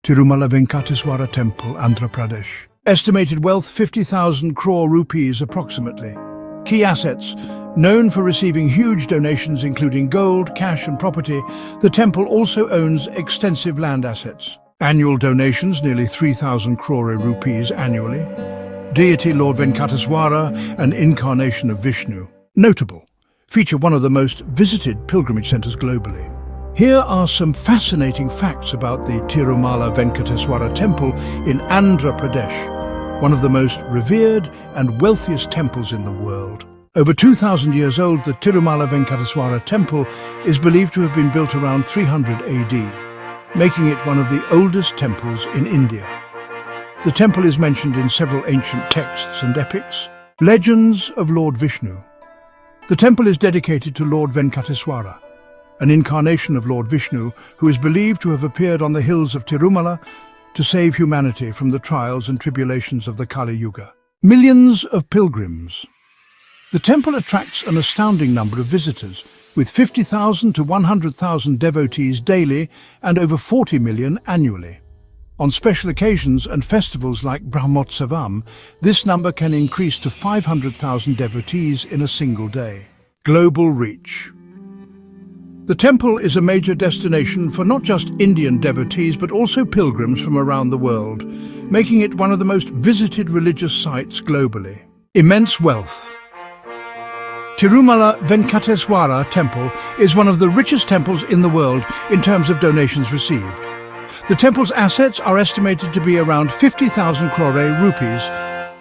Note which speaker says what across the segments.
Speaker 1: Tirumala Venkateswara Temple, Andhra Pradesh. Estimated wealth 50,000 crore rupees approximately. Key assets. Known for receiving huge donations including gold, cash and property, the temple also owns extensive land assets. Annual donations nearly 3,000 crore rupees annually. Deity Lord Venkateswara, an incarnation of Vishnu. Notable. Feature one of the most visited pilgrimage centers globally. Here are some fascinating facts about the Tirumala Venkateswara Temple in Andhra Pradesh, one of the most revered and wealthiest temples in the world. Over 2,000 years old, the Tirumala Venkateswara Temple is believed to have been built around 300 AD, making it one of the oldest temples in India. The temple is mentioned in several ancient texts and epics. Legends of Lord Vishnu. The temple is dedicated to Lord Venkateswara, an incarnation of Lord Vishnu who is believed to have appeared on the hills of Tirumala to save humanity from the trials and tribulations of the Kali Yuga. Millions of pilgrims. The temple attracts an astounding number of visitors, with 50,000 to 100,000 devotees daily and over 40 million annually. On special occasions and festivals like Brahmotsavam, this number can increase to 500,000 devotees in a single day. Global reach. The temple is a major destination for not just Indian devotees but also pilgrims from around the world, making it one of the most visited religious sites globally. Immense wealth. Tirumala Venkateswara Temple is one of the richest temples in the world in terms of donations received. The temple's assets are estimated to be around 50,000 crore rupees,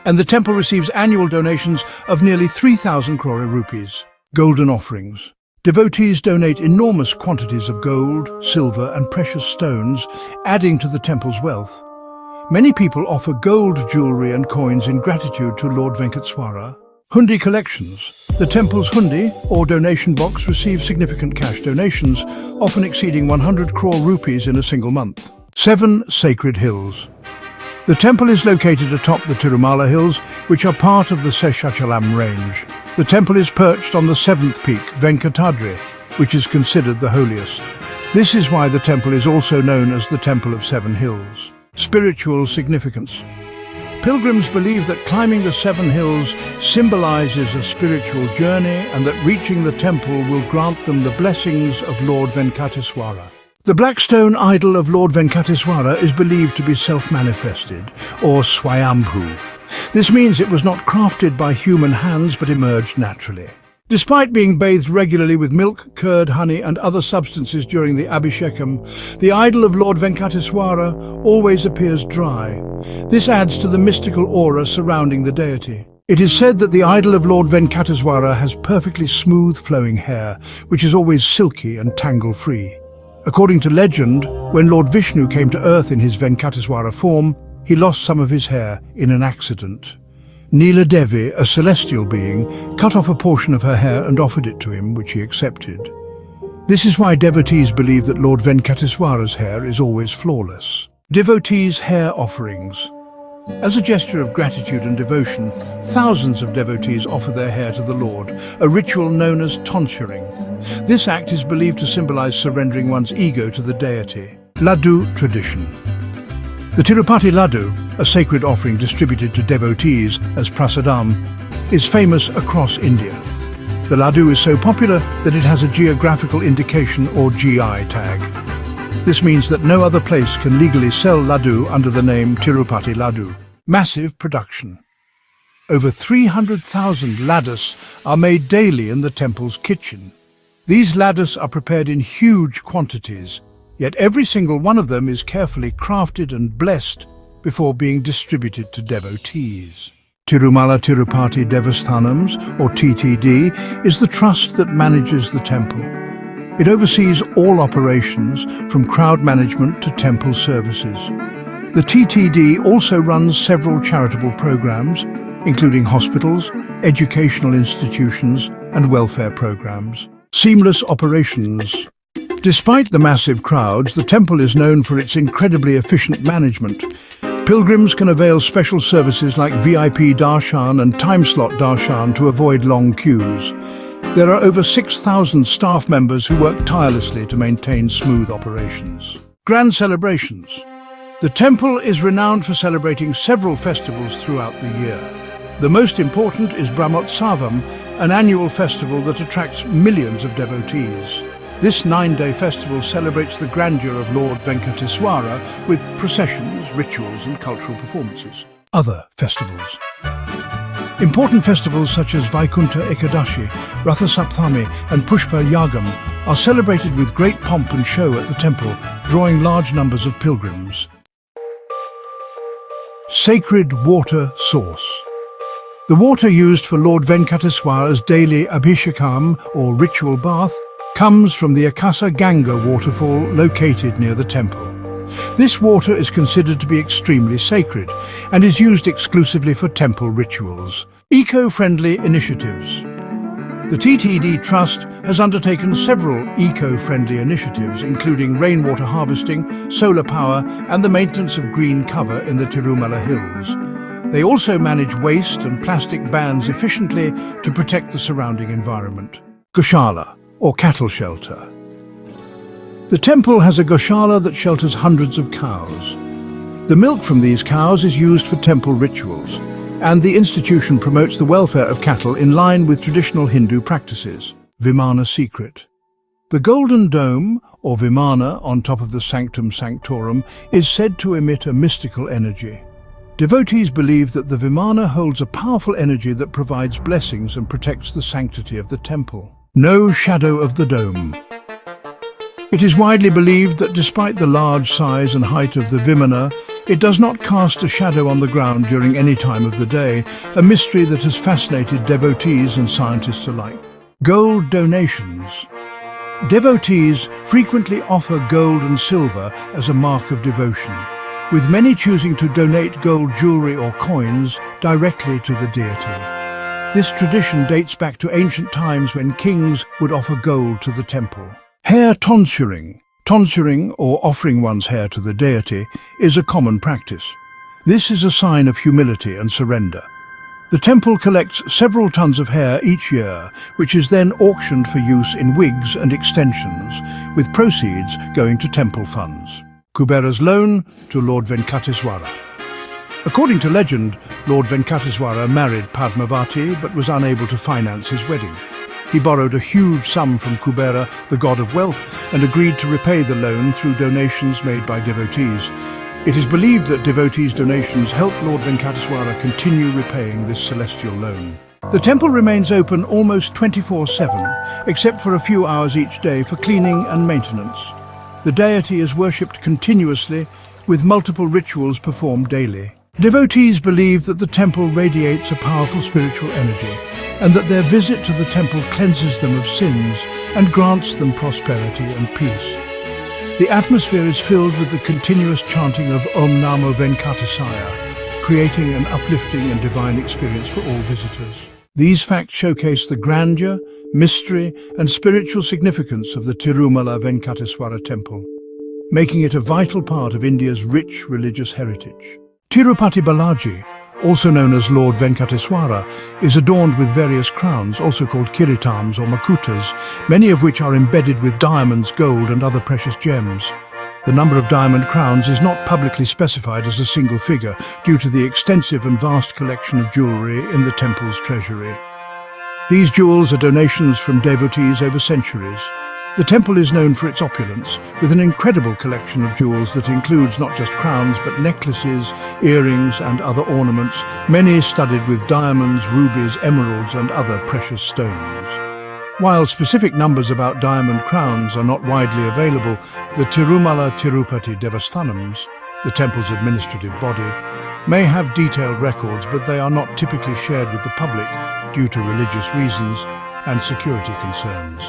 Speaker 1: and the temple receives annual donations of nearly 3,000 crore rupees. Golden offerings. Devotees donate enormous quantities of gold, silver and precious stones, adding to the temple's wealth. Many people offer gold jewelry and coins in gratitude to Lord Venkateswara. Hundi collections. The temple's hundi, or donation box, receives significant cash donations, often exceeding 100 crore rupees in a single month. 7 sacred hills. The temple is located atop the Tirumala Hills, which are part of the Seshachalam range. The temple is perched on the 7th peak, Venkatadri, which is considered the holiest. This is why the temple is also known as the Temple of 7 Hills. Spiritual significance. Pilgrims believe that climbing the 7 hills symbolizes a spiritual journey and that reaching the temple will grant them the blessings of Lord Venkateswara. The black stone idol of Lord Venkateswara is believed to be self-manifested, or Swayambhu. This means it was not crafted by human hands but emerged naturally. Despite being bathed regularly with milk, curd, honey and other substances during the Abhishekam, the idol of Lord Venkateswara always appears dry. This adds to the mystical aura surrounding the deity. It is said that the idol of Lord Venkateswara has perfectly smooth flowing hair, which is always silky and tangle-free. According to legend, when Lord Vishnu came to earth in his Venkateswara form, he lost some of his hair in an accident. Neela Devi, a celestial being, cut off a portion of her hair and offered it to him, which he accepted. This is why devotees believe that Lord Venkateswara's hair is always flawless. Devotees' hair offerings. As a gesture of gratitude and devotion, thousands of devotees offer their hair to the Lord, a ritual known as tonsuring. This act is believed to symbolize surrendering one's ego to the deity. Laddu tradition. The Tirupati Laddu, a sacred offering distributed to devotees as prasadam, is famous across India. The Laddu is so popular that it has a geographical indication or GI tag. This means that no other place can legally sell Laddu under the name Tirupati Laddu. Massive production. Over 300,000 laddus are made daily in the temple's kitchen. These laddus are prepared in huge quantities, yet every single one of them is carefully crafted and blessed before being distributed to devotees. Tirumala Tirupati Devasthanams, or TTD, is the trust that manages the temple. It oversees all operations, from crowd management to temple services. The TTD also runs several charitable programs, including hospitals, educational institutions, and welfare programs. Seamless operations. Despite the massive crowds, the temple is known for its incredibly efficient management. Pilgrims can avail special services like VIP darshan and time-slot darshan to avoid long queues. There are over 6,000 staff members who work tirelessly to maintain smooth operations. Grand celebrations. The temple is renowned for celebrating several festivals throughout the year. The most important is Brahmotsavam, an annual festival that attracts millions of devotees. This 9-day festival celebrates the grandeur of Lord Venkateswara with processions, rituals and cultural performances. Other festivals. Important festivals such as Vaikunta Ekadashi, Ratha Sapthami and Pushpa Yagam are celebrated with great pomp and show at the temple, drawing large numbers of pilgrims. Sacred water source. The water used for Lord Venkateswara's daily Abhishekam or ritual bath comes from the Akasa Ganga waterfall located near the temple. This water is considered to be extremely sacred and is used exclusively for temple rituals. Eco-friendly initiatives. The TTD Trust has undertaken several eco-friendly initiatives, including rainwater harvesting, solar power and the maintenance of green cover in the Tirumala Hills. They also manage waste and plastic bans efficiently to protect the surrounding environment. Goshala, or cattle shelter. The temple has a goshala that shelters hundreds of cows. The milk from these cows is used for temple rituals, and the institution promotes the welfare of cattle in line with traditional Hindu practices. Vimana secret. The golden dome, or Vimana, on top of the Sanctum Sanctorum, is said to emit a mystical energy. Devotees believe that the Vimana holds a powerful energy that provides blessings and protects the sanctity of the temple. No shadow of the dome. It is widely believed that despite the large size and height of the Vimana, it does not cast a shadow on the ground during any time of the day, a mystery that has fascinated devotees and scientists alike. Gold donations. Devotees frequently offer gold and silver as a mark of devotion, with many choosing to donate gold jewelry or coins directly to the deity. This tradition dates back to ancient times when kings would offer gold to the temple. Hair tonsuring. Tonsuring, or offering one's hair to the deity, is a common practice. This is a sign of humility and surrender. The temple collects several tons of hair each year, which is then auctioned for use in wigs and extensions, with proceeds going to temple funds. Kubera's loan to Lord Venkateswara. According to legend, Lord Venkateswara married Padmavati but was unable to finance his wedding. He borrowed a huge sum from Kubera, the god of wealth, and agreed to repay the loan through donations made by devotees. It is believed that devotees' donations helped Lord Venkateswara continue repaying this celestial loan. The temple remains open almost 24/7, except for a few hours each day for cleaning and maintenance. The deity is worshipped continuously, with multiple rituals performed daily. Devotees believe that the temple radiates a powerful spiritual energy, and that their visit to the temple cleanses them of sins and grants them prosperity and peace. The atmosphere is filled with the continuous chanting of Om Namo Venkatesaya, creating an uplifting and divine experience for all visitors. These facts showcase the grandeur, mystery and spiritual significance of the Tirumala Venkateswara temple, making it a vital part of India's rich religious heritage. Tirupati Balaji, also known as Lord Venkateswara, is adorned with various crowns, also called kiritams or makutas, many of which are embedded with diamonds, gold and other precious gems. The number of diamond crowns is not publicly specified as a single figure due to the extensive and vast collection of jewellery in the temple's treasury. These jewels are donations from devotees over centuries. The temple is known for its opulence, with an incredible collection of jewels that includes not just crowns but necklaces, earrings and other ornaments, many studded with diamonds, rubies, emeralds and other precious stones. While specific numbers about diamond crowns are not widely available, the Tirumala Tirupati Devasthanams, the temple's administrative body, may have detailed records, but they are not typically shared with the public due to religious reasons and security concerns.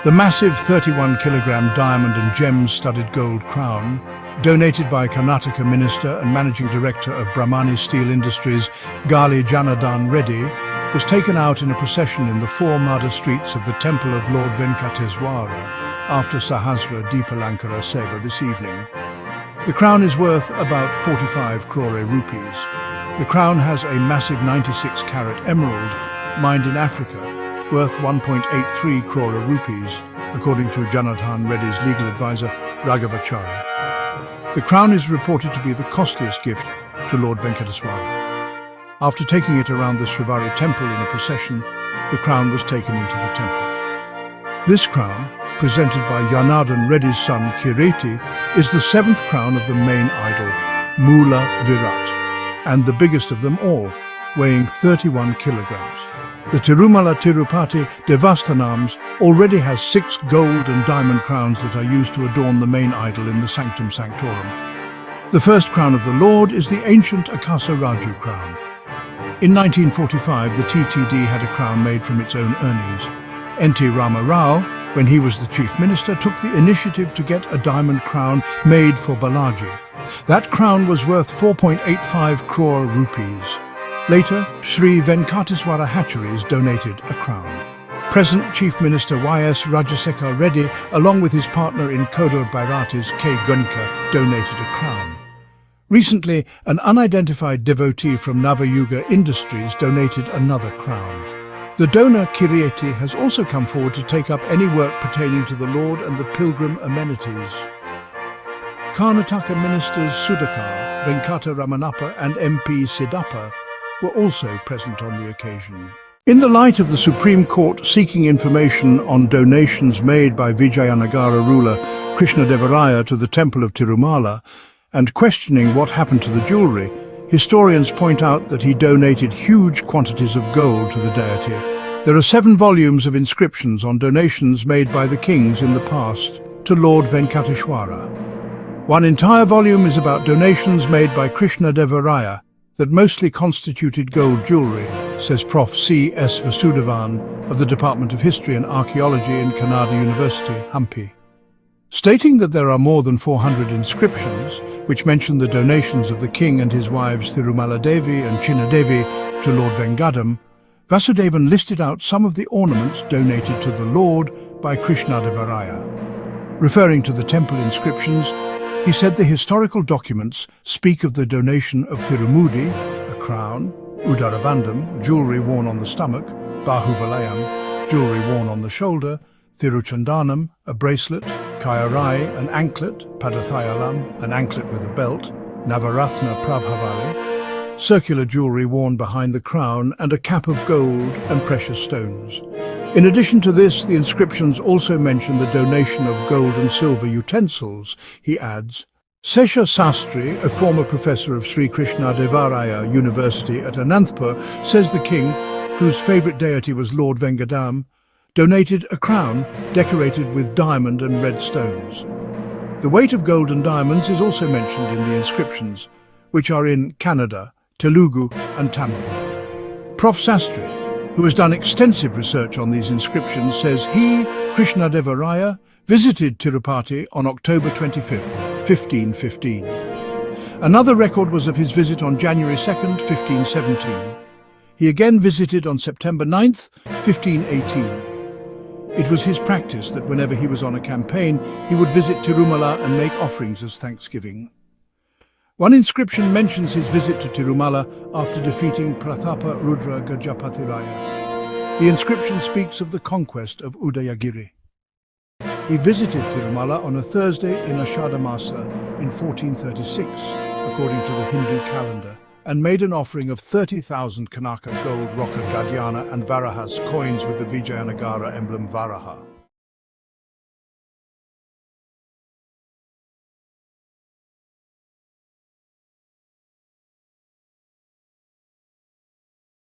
Speaker 1: The massive 31-kilogram diamond and gem-studded gold crown, donated by Karnataka Minister and Managing Director of Brahmani Steel Industries, Gali Janardhan Reddy, was taken out in a procession in the four Mada streets of the Temple of Lord Venkateswara after Sahasra Deepalankara Seva this evening. The crown is worth about 45 crore rupees. The crown has a massive 96-carat emerald, mined in Africa, worth 1.83 crore rupees, according to Janardhan Reddy's legal advisor, Raghavachari. The crown is reported to be the costliest gift to Lord Venkateswara. After taking it around the Srivari temple in a procession, the crown was taken into the temple. This crown, presented by Janardhan Reddy's son Kireti, is the seventh crown of the main idol, Mula Virat, and the biggest of them all, weighing 31 kilograms. The Tirumala Tirupati Devasthanams already has 6 gold and diamond crowns that are used to adorn the main idol in the Sanctum Sanctorum. The first crown of the Lord is the ancient Akasa Raju crown. In 1945, the TTD had a crown made from its own earnings. N.T. Rama Rao, when he was the chief minister, took the initiative to get a diamond crown made for Balaji. That crown was worth 4.85 crore rupees. Later, Sri Venkateswara Hatcheries donated a crown. Present Chief Minister Y.S. Rajasekhar Reddy, along with his partner in Kodur Bairatis K. Gunka, donated a crown. Recently, an unidentified devotee from Navayuga Industries donated another crown. The donor Kirieti has also come forward to take up any work pertaining to the Lord and the pilgrim amenities. Karnataka ministers Sudhakar, Venkata Ramanappa and MP Siddhappa were also present on the occasion. In the light of the Supreme Court seeking information on donations made by Vijayanagara ruler Krishnadevaraya to the temple of Tirumala and questioning what happened to the jewellery, historians point out that he donated huge quantities of gold to the deity. There are 7 volumes of inscriptions on donations made by the kings in the past to Lord Venkateshwara. One entire volume is about donations made by Krishnadevaraya that mostly constituted gold jewellery, says Prof. C.S. Vasudevan of the Department of History and Archaeology in Kannada University, Hampi. Stating that there are more than 400 inscriptions, which mention the donations of the king and his wives Thirumala Devi and Chinnadevi to Lord Vengadam, Vasudevan listed out some of the ornaments donated to the Lord by Krishnadevaraya. Referring to the temple inscriptions, he said the historical documents speak of the donation of Thirumudi, a crown, Udarabandam, jewellery worn on the stomach, Bahuvalayam, jewellery worn on the shoulder, Thiruchandanam, a bracelet, Kayarai, an anklet, Padathayalam, an anklet with a belt, Navaratna Prabhavali, circular jewellery worn behind the crown, and a cap of gold and precious stones. In addition to this, the inscriptions also mention the donation of gold and silver utensils. He adds, Sesha Sastri, a former professor of Sri Krishnadevaraya University at Anantapur, says the king, whose favourite deity was Lord Vengadam, donated a crown decorated with diamond and red stones. The weight of gold and diamonds is also mentioned in the inscriptions, which are in Kannada, Telugu and Tamil. Prof. Sastri, who has done extensive research on these inscriptions, says he, Krishnadevaraya, visited Tirupati on October 25th, 1515. Another record was of his visit on January 2nd, 1517. He again visited on September 9th, 1518. It was his practice that whenever he was on a campaign, he would visit Tirumala and make offerings as thanksgiving. One inscription mentions his visit to Tirumala after defeating Prathapa Rudra Gajapathiraya. The inscription speaks of the conquest of Udayagiri. He visited Tirumala on a Thursday in Ashada Masa in 1436, according to the Hindu calendar, and made an offering of 30,000 Kanaka gold Rocket Gadyana and Varahas coins with the Vijayanagara emblem Varaha.